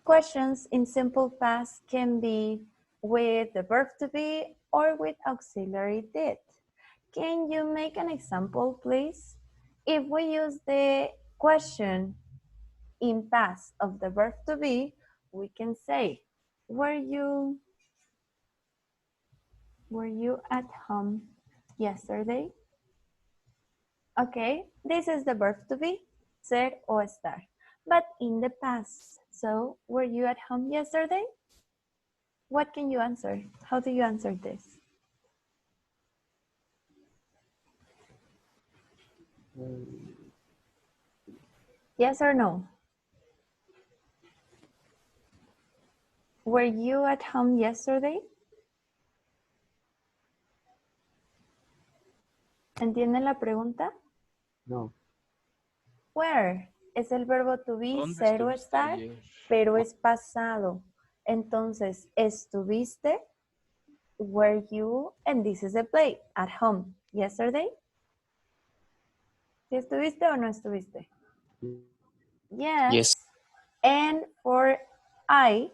questions in simple past can be with the verb to be or with auxiliary did. Can you make an example, please? If we use the question in past of the verb to be, we can say, were you at home yesterday? Okay, this is the verb to be, ser o estar, but in the past. So, were you at home yesterday? What can you answer? How do you answer this? Yes or no? Were you at home yesterday? ¿Entienden la pregunta? No. Where es el verbo to be, ¿Dónde ser o estuviste estar, ayer? pero es pasado. Entonces, estuviste, were you, and this is the play, at home, yesterday? ¿Sí estuviste o no estuviste? Yes. Yes. And for I,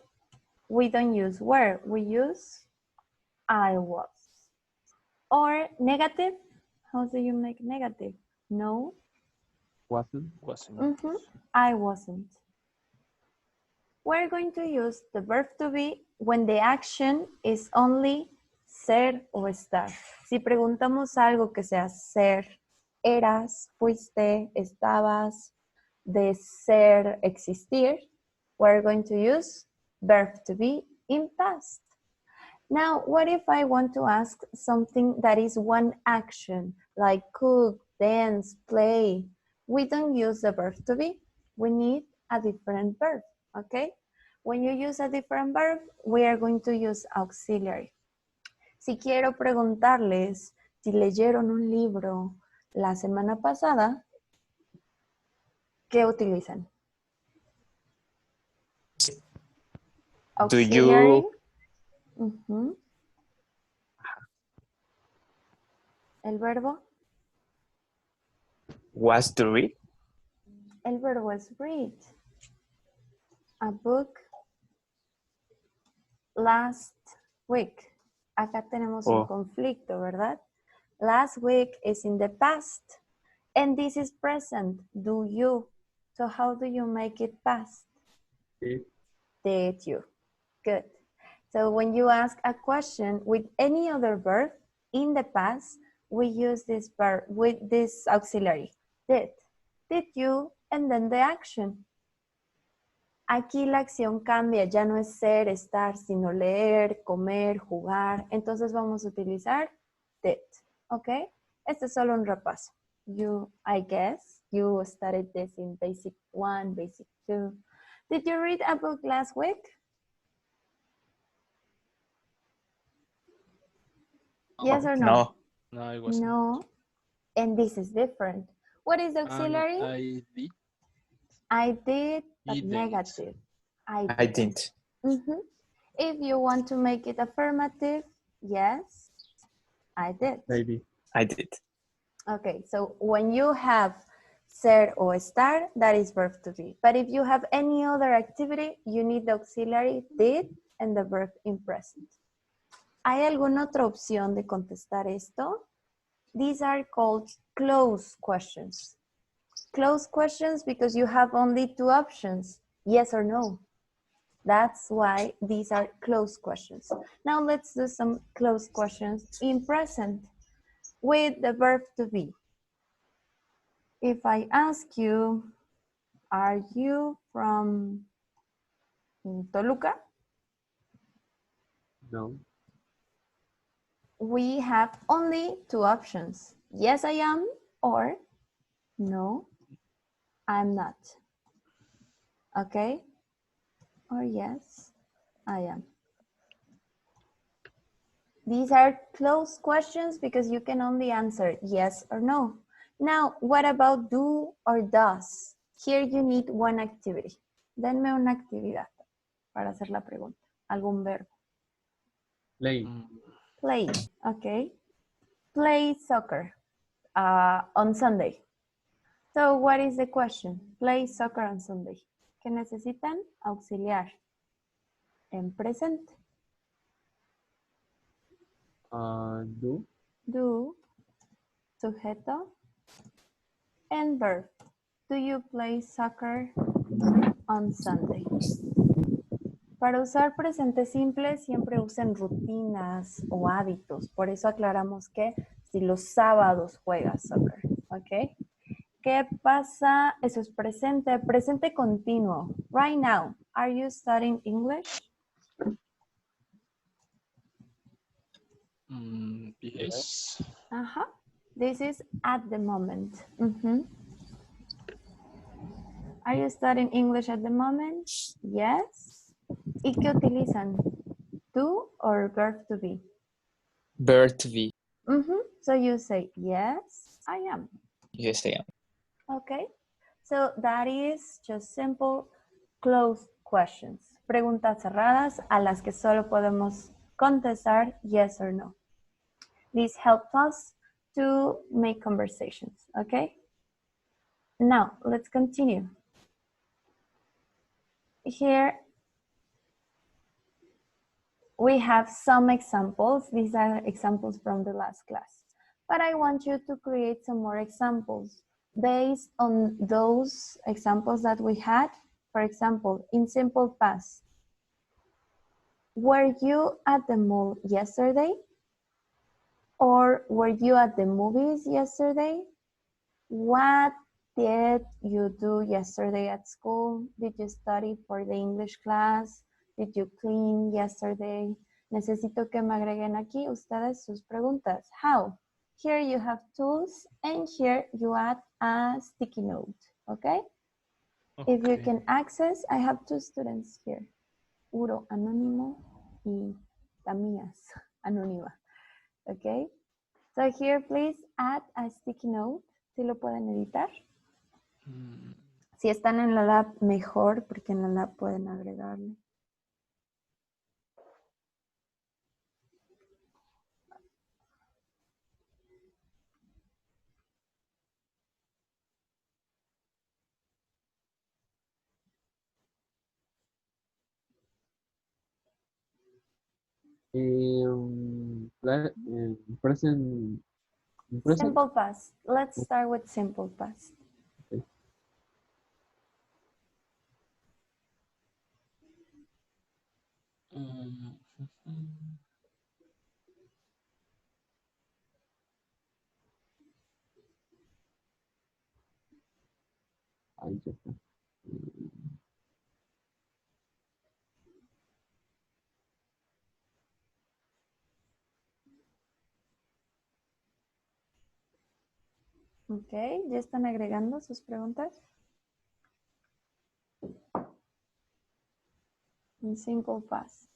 we don't use were, we use I was. Or negative, how do you make negative? No. Wasn't. Wasn't. I wasn't. We're going to use the verb to be when the action is only ser o estar. Si preguntamos algo que sea ser, eras, fuiste, estabas, de ser, existir, we're going to use verb to be in past. Now, what if I want to ask something that is one action, like cook, dance, play? We don't use the verb to be. We need a different verb, okay? When you use a different verb, we are going to use auxiliary. Si quiero preguntarles si leyeron un libro la semana pasada, ¿qué utilizan? Auxiliary. El verbo. Was to read? El verbo es read. A book last week. Acá tenemos un conflicto, ¿verdad? Last week is in the past. And this is present. Do you. So how do you make it past? Did you. Good. So when you ask a question with any other verb in the past, we use this verb with this auxiliary. Did. Did you, and then the action. Aquí la acción cambia, ya no es ser, estar, sino leer, comer, jugar. Entonces vamos a utilizar did, ¿ok? Este es solo un repaso. I guess, you studied this in basic 1, basic 2. Did you read a book last week? Yes or no? No. No, I wasn't. No. And this is different. What is auxiliary? I did. I did, but You didn't. negative. I didn't. If you want to make it affirmative, yes, I did. Maybe. I did. Okay, so when you have ser o estar, that is verb to be. But if you have any other activity, you need the auxiliary did and the verb in present. ¿Hay alguna otra opción de contestar esto? These are called closed questions. Closed questions because you have only two options, yes or no. That's why these are closed questions. Now let's do some closed questions in present with the verb to be. If I ask you, are you from Toluca? No. We have only two options. Yes, I am, or no, I'm not. Okay? Or yes, I am. These are closed questions because you can only answer yes or no. Now, what about do or does? Here you need one activity. Denme una actividad para hacer la pregunta. Algún verbo. Play. Play, okay. Play soccer on Sunday. So what is the question? Play soccer on Sunday. que necesitan auxiliar en presente. Do. Do, sujeto, and verb. Do you play soccer on Sunday? Para usar presente simple siempre usen rutinas o hábitos. Por eso aclaramos que si los sábados juegas soccer, ¿ok? ¿Qué pasa? Eso es presente, presente continuo. Right now, are you studying English? Yes. Ajá. This is at the moment. Mhm. Are you studying English at the moment? Yes. ¿Y qué utilizan? Do or verb to be? Verb to be. So you say, yes, I am. Yes, I am. Okay. So that is just simple closed questions. Preguntas cerradas a las que solo podemos contestar yes or no. This helps us to make conversations, okay? Now, let's continue. Here, we have some examples. These are examples from the last class. But I want you to create some more examples based on those examples that we had. For example, in simple past, were you at the mall yesterday? Or were you at the movies yesterday? What did you do yesterday at school? Did you study for the English class? Did you clean yesterday? Necesito que me agreguen aquí ustedes sus preguntas. How? Here you have tools and here you add a sticky note, okay? If you can access, I have two students here. Uro, anónimo, y Tamías, anónima, okay? So here, please add a sticky note. ¿Sí lo pueden editar? Si están en la lab, mejor, porque en la lab pueden agregarle. Present. Simple past. Let's start with simple past. Okay. Ahí ya está. Ok, ¿ya están agregando sus preguntas? In simple past.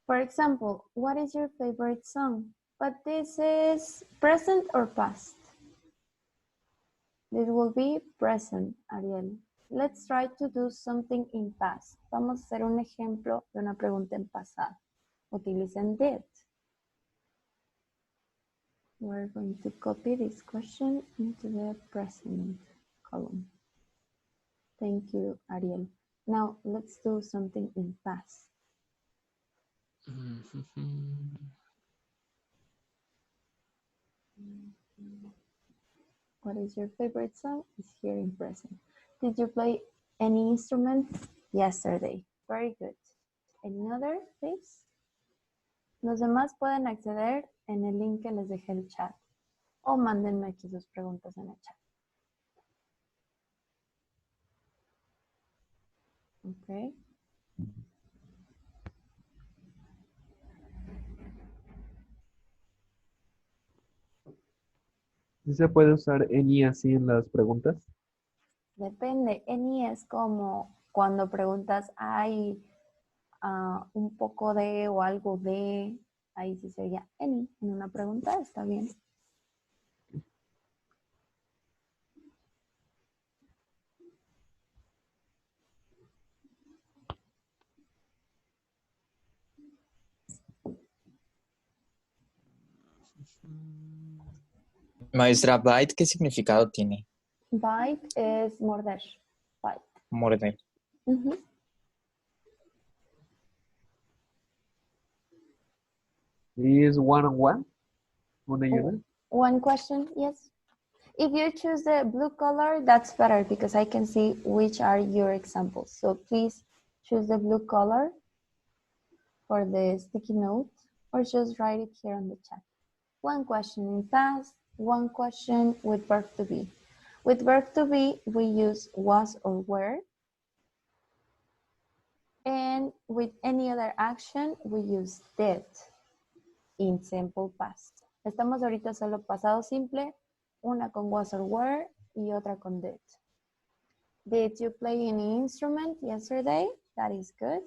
For example, what is your favorite song? But this is present or past? This will be present, Ariel. Let's try to do something in past. Vamos a hacer un ejemplo de una pregunta en pasado. Utilicen did. We're going to copy this question into the present column. Thank you, Ariel. Now let's do something in past. What is your favorite song? Is here in present. Did you play any instrument yesterday? Very good. Any other, please? Los demás pueden acceder en el link que les dejé el chat o mándenme aquí sus preguntas en el chat. Okay. ¿Sí se puede usar any así en las preguntas? Depende. Any es como cuando preguntas hay un poco de o algo de, ahí sí sería any en una pregunta, está bien. Maestra, bite, ¿qué significado tiene? Bite es morder. Bite. Morder. Mhm. Is one-on-one? Una y una? One question, yes. If you choose the blue color, that's better because I can see which are your examples. So please choose the blue color for the sticky note or just write it here on the chat. One question in past, one question with verb to be. With verb to be, we use was or were. And with any other action, we use did in simple past. Estamos ahorita solo pasado simple, una con was or were y otra con did. Did you play any instrument yesterday? That is good.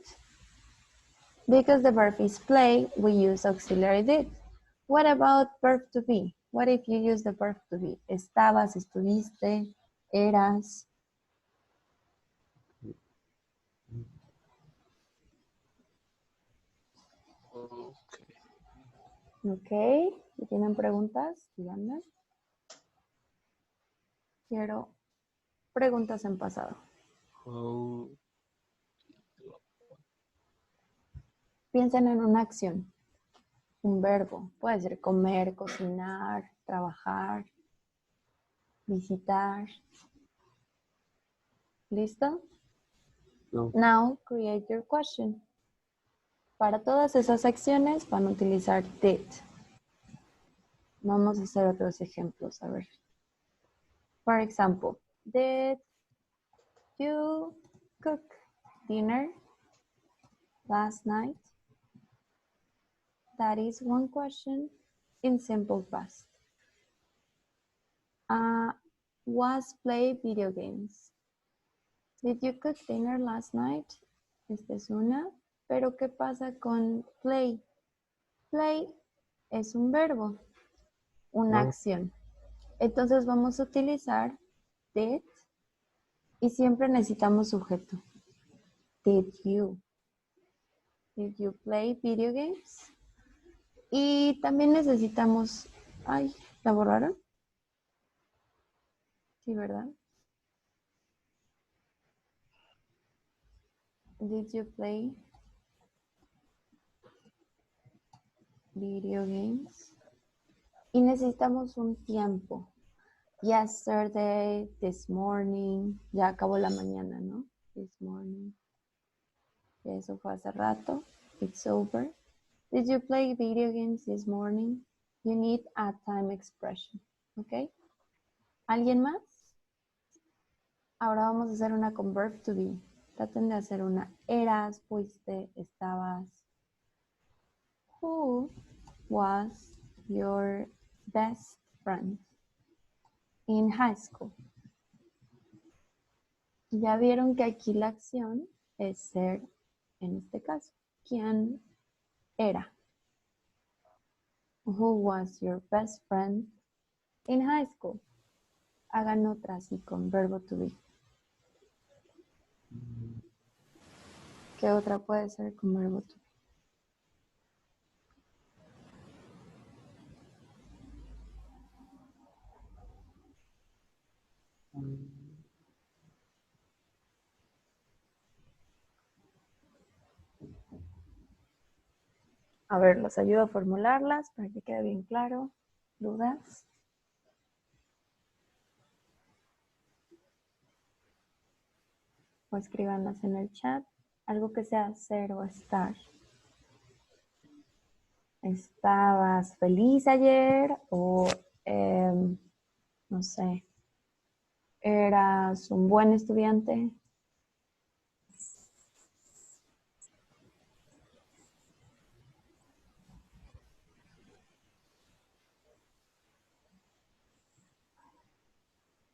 Because the verb is play, we use auxiliary did. What about verb to be? What if you use the verb to be? Estabas, estuviste, eras. Ok, si tienen preguntas, díganme. Quiero preguntas en pasado. How Piensen en una acción, un verbo. Puede ser comer, cocinar, trabajar, visitar. ¿Listo? No. Now create your question. Para todas esas acciones van a utilizar did. Vamos a hacer otros ejemplos, a ver. For example, did you cook dinner last night? That is one question in simple past. Was play video games? Did you cook dinner last night? Esta es una. Pero ¿qué pasa con play? Play es un verbo, una acción. Entonces vamos a utilizar did y siempre necesitamos sujeto. Did you? Did you play video games? Y también necesitamos... Ay, ¿la borraron? Sí, ¿verdad? Did you play video games? Y necesitamos un tiempo. Yesterday, this morning. Ya acabó la mañana, ¿no? This morning. Eso fue hace rato. It's over. Did you play video games this morning? You need a time expression. ¿Ok? ¿Alguien más? Ahora vamos a hacer una con verb to be. Traten de hacer una. Eras, fuiste, estabas. Who was your best friend in high school? Ya vieron que aquí la acción es ser, en este caso, ¿quién era? Who was your best friend in high school? Hagan otra así con verbo to be. ¿Qué otra puede ser con verbo to be? A ver, los ayudo a formularlas para que quede bien claro. ¿Dudas? O escríbanlas en el chat. Algo que sea ser o estar. ¿Estabas feliz ayer? O, no sé, ¿eras un buen estudiante?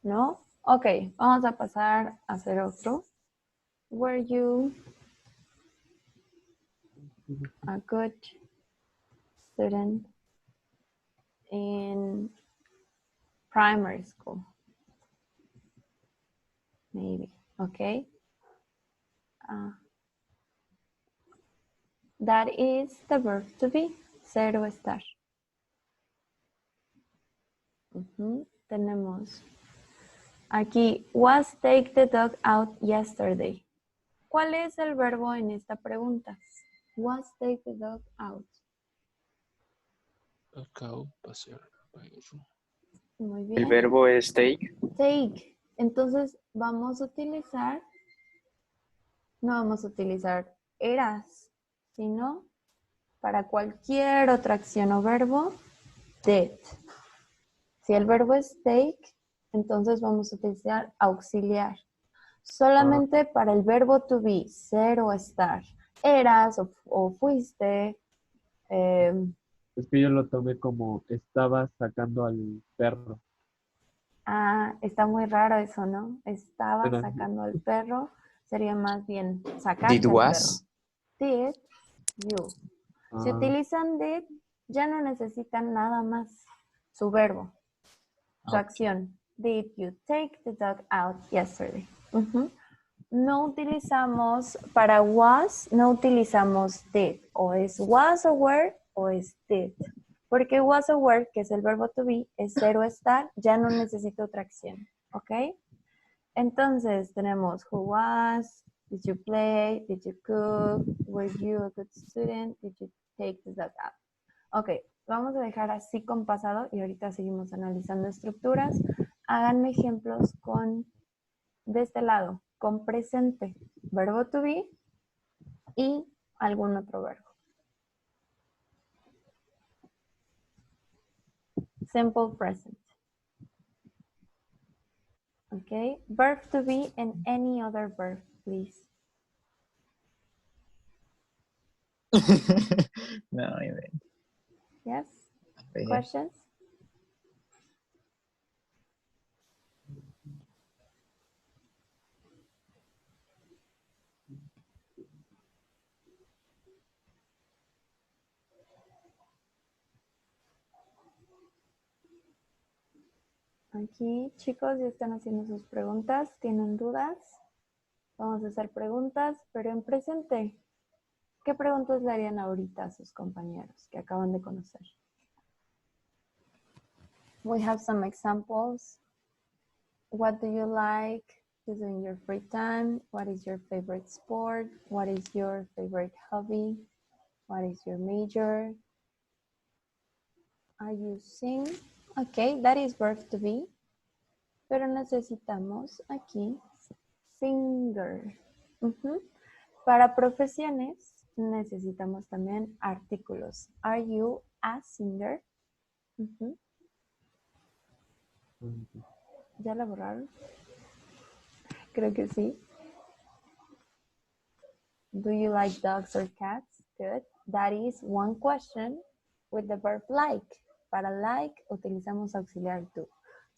¿No? Ok, vamos a pasar a hacer otro. Were you a good student in primary school? Maybe, okay. That is the verb to be, ser o estar. Tenemos aquí, was take the dog out yesterday. ¿Cuál es el verbo en esta pregunta? Was take the dog out. Acabo pasear perro. Muy El bien. verbo es take. Take. Entonces vamos a utilizar, no vamos a utilizar eras, sino para cualquier otra acción o verbo, did. Si el verbo es take, entonces vamos a utilizar auxiliar. Solamente para el verbo to be, ser o estar. Eras o fuiste. Es que yo lo tomé como estaba sacando al perro. Está muy raro eso, ¿no? Estaba Bueno, sacando al perro. Sería más bien sacaste Did al was. perro. Did you. Si ah, utilizan did, ya no necesitan nada más. Su verbo, su Ok. acción. Did you take the dog out yesterday? Ujú. No utilizamos, para was, no utilizamos did. O es was o were o es did. Porque was o were, que es el verbo to be, es ser o estar, ya no necesita otra acción. ¿Ok? Entonces tenemos who was, did you play, did you cook, were you a good student, did you take the dog out. Ok, vamos a dejar así con pasado y ahorita seguimos analizando estructuras. Háganme ejemplos con, de este lado, con presente, verbo to be y algún otro verbo. Simple present. Okay, verb to be and any other verb, please. No, even. Yes? A ver. Questions? Aquí, chicos, ya están haciendo sus preguntas. ¿Tienen dudas? Vamos a hacer preguntas, pero en presente. ¿Qué preguntas le harían ahorita a sus compañeros que acaban de conocer? We have some examples. What do you like to do in your free time? What is your favorite sport? What is your favorite hobby? What is your major? Are you sing? Okay, that is verb to be. Pero necesitamos aquí singer. Ujú. Para profesiones necesitamos también artículos. Are you a singer? Ujú. ¿Ya la borraron? Creo que sí. Do you like dogs or cats? Good. That is one question with the verb like. Para like utilizamos auxiliar to.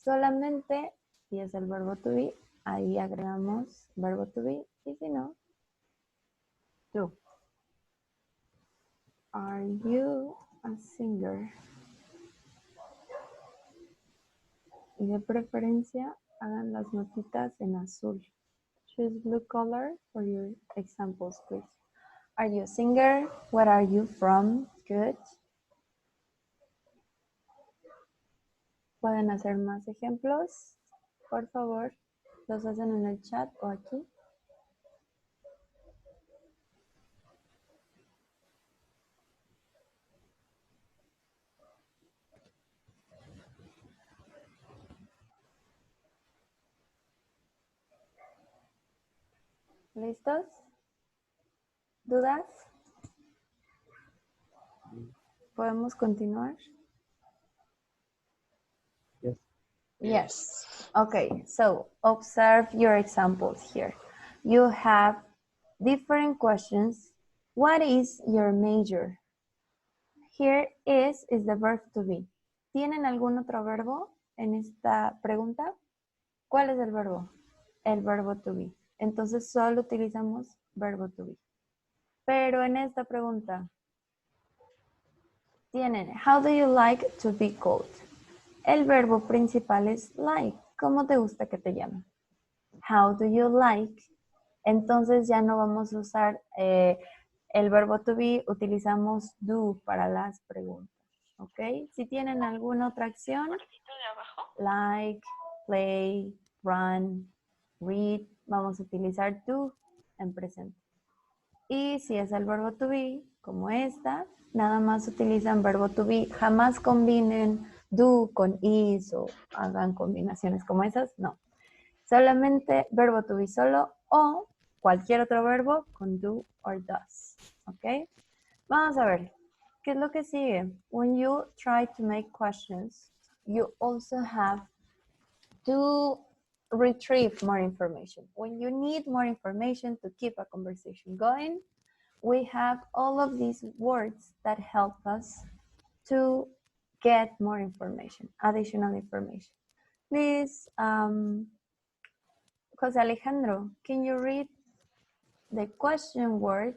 Solamente si es el verbo to be, ahí agregamos verbo to be y si no, to. Are you a singer? Y de preferencia hagan las notitas en azul. Choose blue color for your examples, please. Are you a singer? Where are you from? Good. ¿Pueden hacer más ejemplos? Por favor, los hacen en el chat o aquí. ¿Listos? ¿Dudas? ¿Podemos continuar? yes. Yes. Okay, so observe your examples here. You have different questions. What is your major? Here is the verb to be. ¿Tienen algún otro verbo en esta pregunta? ¿Cuál es el verbo? El verbo to be. Entonces solo utilizamos verbo to be. Pero en esta pregunta tienen how do you like to be called? El verbo principal es like. ¿Cómo te gusta que te llamen? How do you like? Entonces ya no vamos a usar el verbo to be, utilizamos do para las preguntas. ¿Ok? Si tienen alguna otra acción, like, play, run, read, vamos a utilizar do. en presente. Y si es el verbo to be, como esta, nada más utilizan verbo to be. Jamás combinen do con is o hagan combinaciones como esas, no. Solamente verbo to be solo o cualquier otro verbo con do or does. ¿Ok? Vamos a ver. ¿Qué es lo que sigue? When you try to make questions, you also have to retrieve more information. When you need more information to keep a conversation going, we have all of these words that help us to get more information, additional information. Please, Jose Alejandro, can you read the question word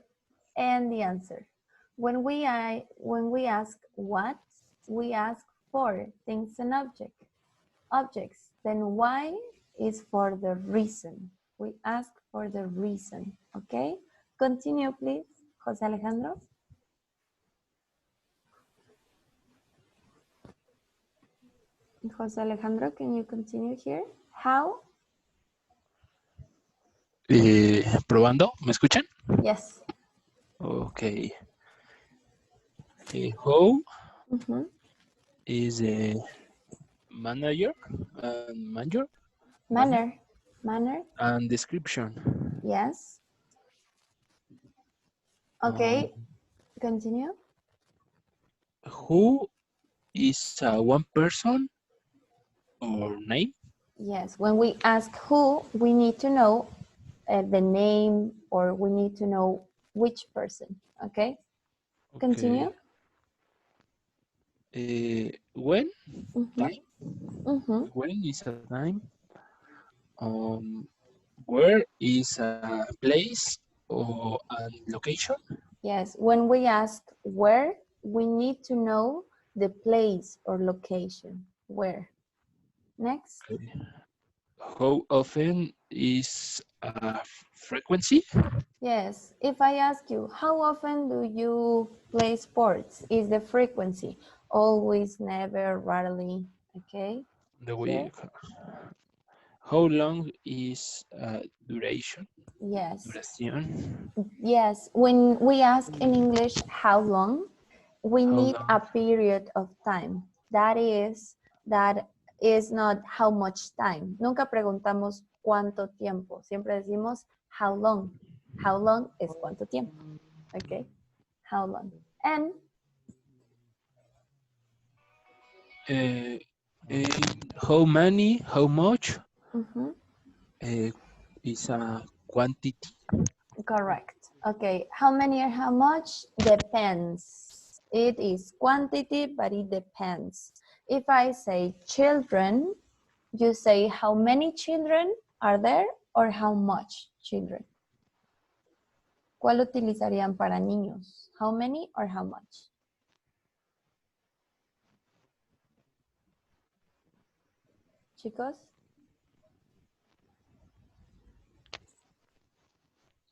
and the answer? When we ask what, we ask for things and objects. Then why is for the reason. We ask for the reason, okay? Continue, please, Jose Alejandro. Jose Alejandro, can you continue here? How? Probando, ¿me escuchan? Yes. Ok. How Mhm. is the manager and manager Manner. and description. Yes. Okay. Continue. Who is one person or name? Yes. When we ask who, we need to know the name or we need to know which person. Okay. Continue. When? Mhm. Time? Mhm. When is a time? Where is a place or a location? Yes. When we ask where, we need to know the place or location. Where? Next. How often is frequency? Yes, if I ask you, how often do you play sports? Is the frequency always, never, rarely, okay? The Here? week. How long is duration? Yes, Duración. yes. When we ask in English, how long, we How need long? a period of time. That is not how much time. Nunca preguntamos cuánto tiempo. Siempre decimos how long. How long es cuánto tiempo, okay? How long. And How many? How much? mhm. Is a quantity. Correct. Okay, how many or how much? Depends. It is quantity, but it depends. If I say children, you say how many children are there or how much children? ¿Cuál utilizarían para niños? How many or how much? Chicos?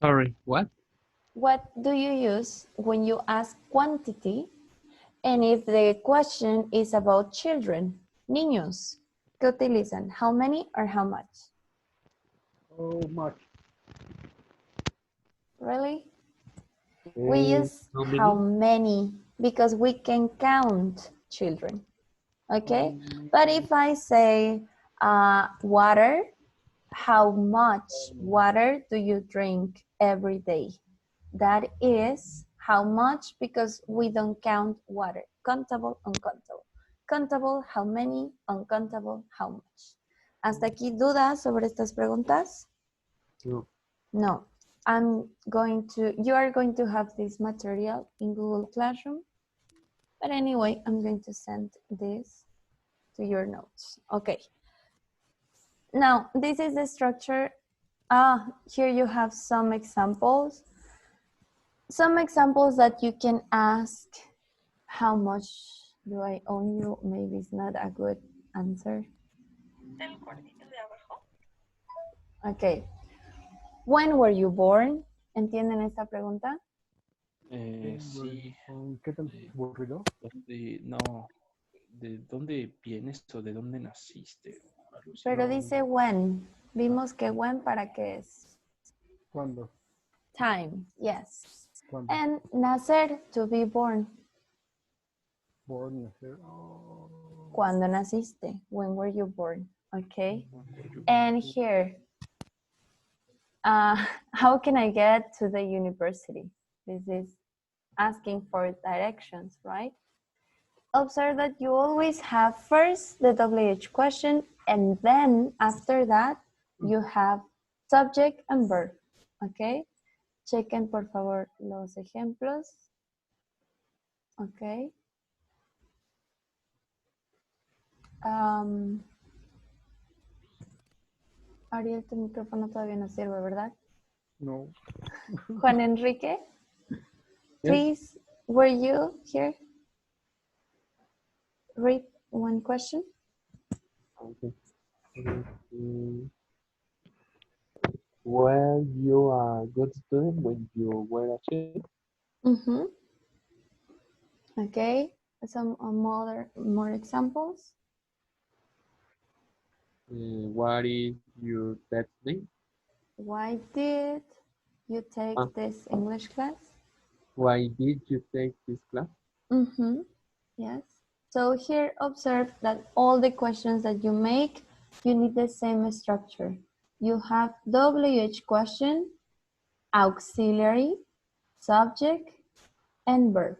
Sorry, what? What do you use when you ask quantity and if the question is about children? Niños. ¿Qué utilizan? How many or how much? How much? Really? We use How how many? many because we can count children. Okay? But if I say water, how much water do you drink every day? That is how much because we don't count water. Countable, uncountable. Countable, how many, uncountable, how much. ¿Hasta aquí dudas sobre estas preguntas? No. No. You are going to have this material in Google Classroom. But anyway, I'm going to send this to your notes. Okay. Now, this is the structure. Here you have some examples. Some examples that you can ask. How much do I owe you? Maybe it's not a good answer. Okay. When were you born? ¿Entienden esta pregunta? Sí. ¿Qué tan aburrido? No. ¿De dónde vienes o de dónde naciste? Pero dice when. Vimos que when para qué es. ¿Cuándo? Time, yes. ¿Cuándo? And nacer, to be born. Born, nacer. Oh. ¿Cuándo naciste? When were you born? Okay. And here, how can I get to the university? This is asking for directions, right? Observe that you always have first the WH question, and then after that, you have subject and verb, okay? Chequen por favor los ejemplos. Okay. Ariel, tu micrófono todavía no sirve, ¿verdad? No. Juan Enrique, please, were you here? Read one question. Okay. Were you a good student when you were a child? Mm-hmm. Okay, some more examples. What is your pet's name? Why did you take this English class? Why did you take this class? Mm-hmm. Yes. So here observe that all the questions that you make, you need the same structure. You have WH question, auxiliary, subject, and verb.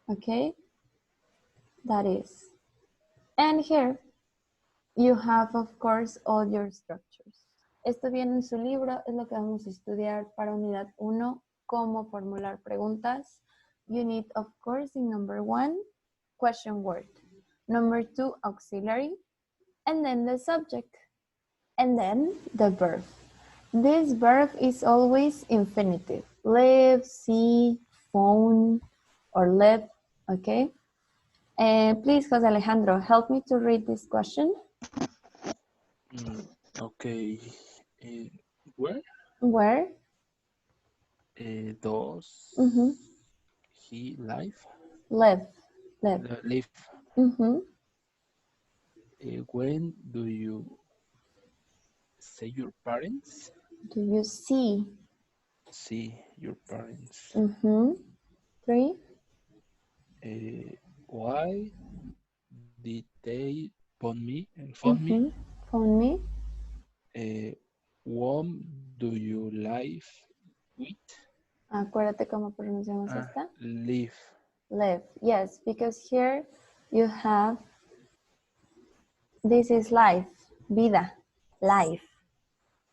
Okay? That is. And here you have, of course, all your structures. Esto viene en su libro, es lo que vamos a estudiar para unidad 1, cómo formular preguntas. You need, of course, in number 1, question word. Number 2, auxiliary. And then the subject. And then the verb. This verb is always infinitive. Live, see, phone, or live, okay? Please, Jose Alejandro, help me to read this question. Okay. Where? Where? Does he live? Live. Live. When do you see your parents? Do you see? See your parents. 3. Why did they phone me? Phone me. Whom do you live with? Acuérdate cómo pronunciamos esta. Live. Live. Yes, because here you have, this is life, vida, life.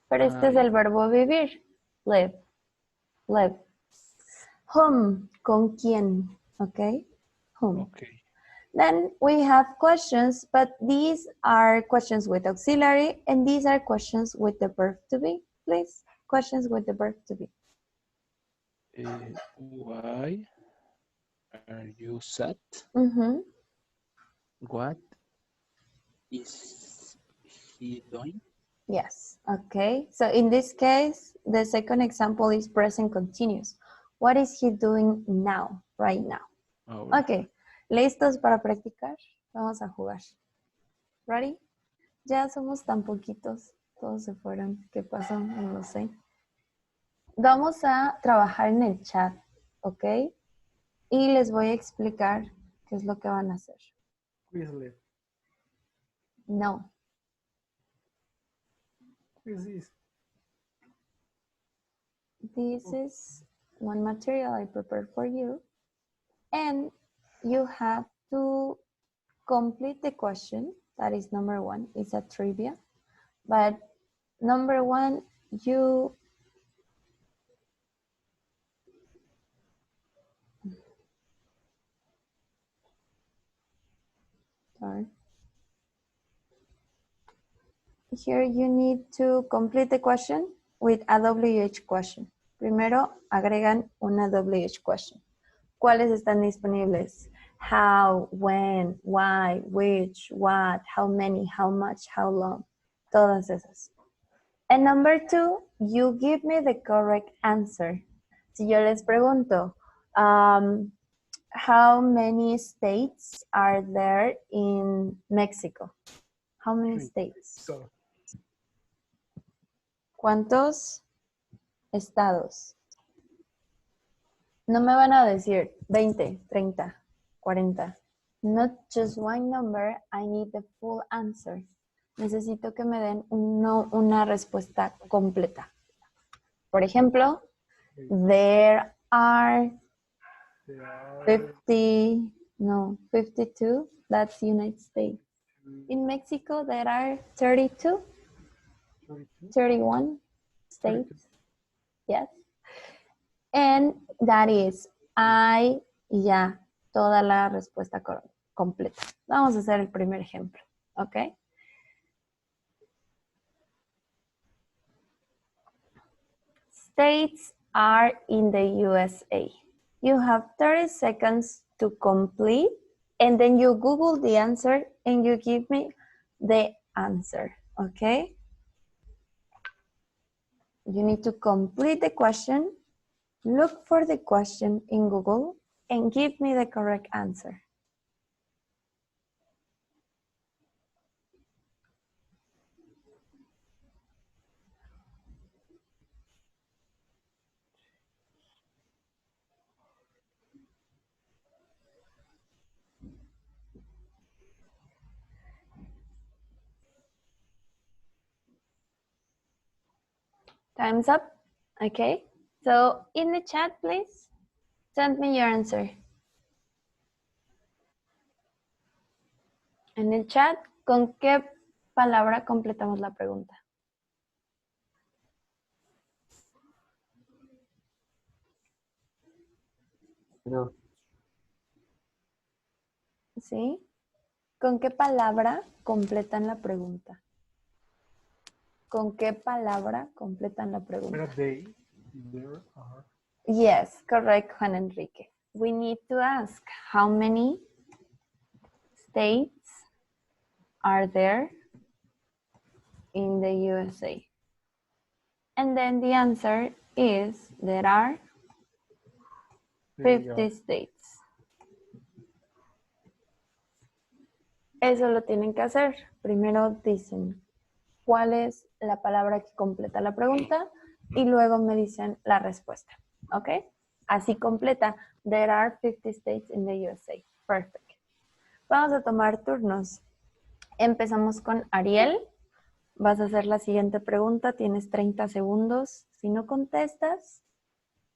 Pero este es el verbo vivir, live, live. Whom, con quién, okay? Whom. Okay. Then we have questions, but these are questions with auxiliary, and these are questions with the verb to be, please. Questions with the verb to be. Why are you sad? What is he doing? Yes, okay. So in this case, the second example is present continuous. What is he doing now, right now? Okay, ¿listos para practicar? Vamos a jugar. Ready? Ya somos tan poquitos, todos se fueron. ¿Qué pasó? No lo sé. Vamos a trabajar en el chat, ¿ok? Y les voy a explicar qué es lo que van a hacer. Quizlet. No. What is this? This is one material I prepared for you. And you have to complete the question. That is number 1. It's a trivia. But number 1, you... Sorry. Here you need to complete the question with a WH question. Primero agregan una WH question. ¿Cuáles están disponibles? How, when, why, which, what, how many, how much, how long. Todas esas. And number 2, you give me the correct answer. Si yo les pregunto, how many states are there in Mexico? How many states? So, ¿Cuántos estados. No me van a decir 20, 30, 40. Not just one number, I need the full answer. Necesito que me den una respuesta completa. Por ejemplo, there are 52, that's United States. In Mexico, there are 32, 31 states. Yes. And that is I, ya, toda la respuesta completa. Vamos a hacer el primer ejemplo, ¿ok? States are in the USA. You have 30 seconds to complete, and then you Google the answer and you give me the answer, okay? You need to complete the question, look for the question in Google, and give me the correct answer. Time's up. Okay. So in the chat, please send me your answer. En el chat, ¿con qué palabra completamos la pregunta? No. ¿Sí? ¿Con qué palabra completan la pregunta? ¿Con qué palabra completan la pregunta? There are. Yes, correct, Juan Enrique. We need to ask how many states are there in the USA? And then the answer is there are 50 states. Eso lo tienen que hacer. Primero dicen cuál es la palabra que completa la pregunta y luego me dicen la respuesta. ¿Ok? Así completa. There are 50 states in the USA. Perfect. Vamos a tomar turnos. Empezamos con Ariel. Vas a hacer la siguiente pregunta. Tienes 30 segundos. Si no contestas,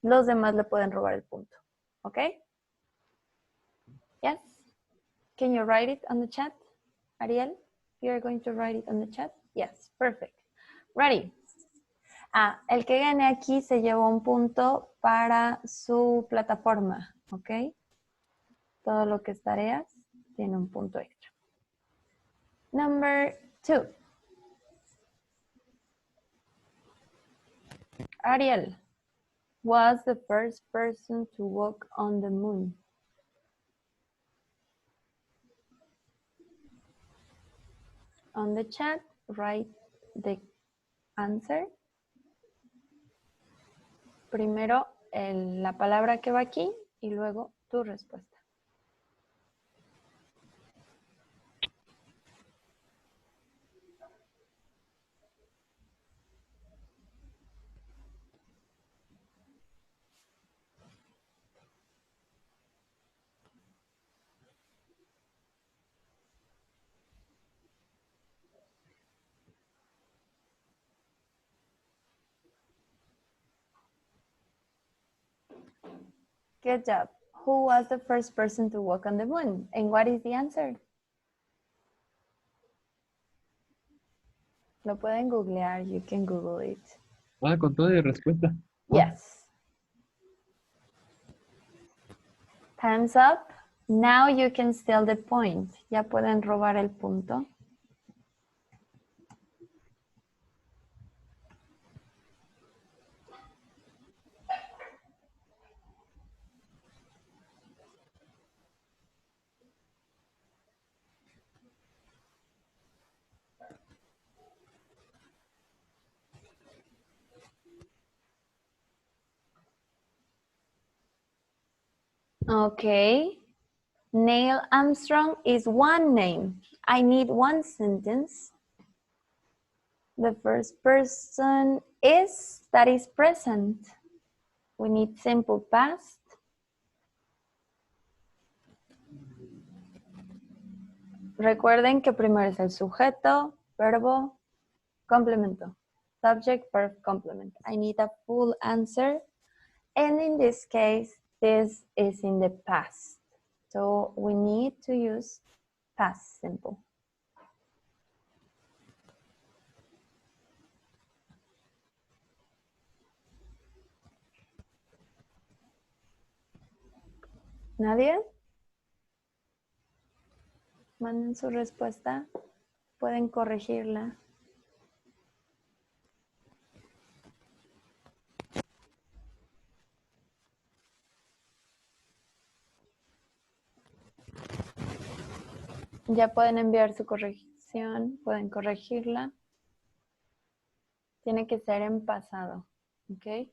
los demás le pueden robar el punto. ¿Ok? Yes. Can you write it on the chat, Ariel? You're going to write it on the chat? Yes, perfect. Ready. El que gane aquí se lleva un punto para su plataforma, ¿ok? Todo lo que es tareas tiene un punto extra. Number 2. Ariel was the first person to walk on the moon. On the chat, write the answer. Primero la palabra que va aquí y luego tu respuesta. Good job. Who was the first person to walk on the moon? And what is the answer? Lo pueden googlear. You can Google it. Con toda la respuesta. Yes. Time's up. Now you can steal the point. Ya pueden robar el punto. Okay. Neil Armstrong is one name. I need one sentence The first person is, that is present. We need simple past. Recuerden que primero es el sujeto, verbo, complemento. Subject, verb, complement. I need a full answer. And in this case, this is in the past. So we need to use past simple. ¿Nadie? Manden su respuesta. Pueden corregirla. Ya pueden enviar su corrección, pueden corregirla. Tiene que ser en pasado, ¿ok?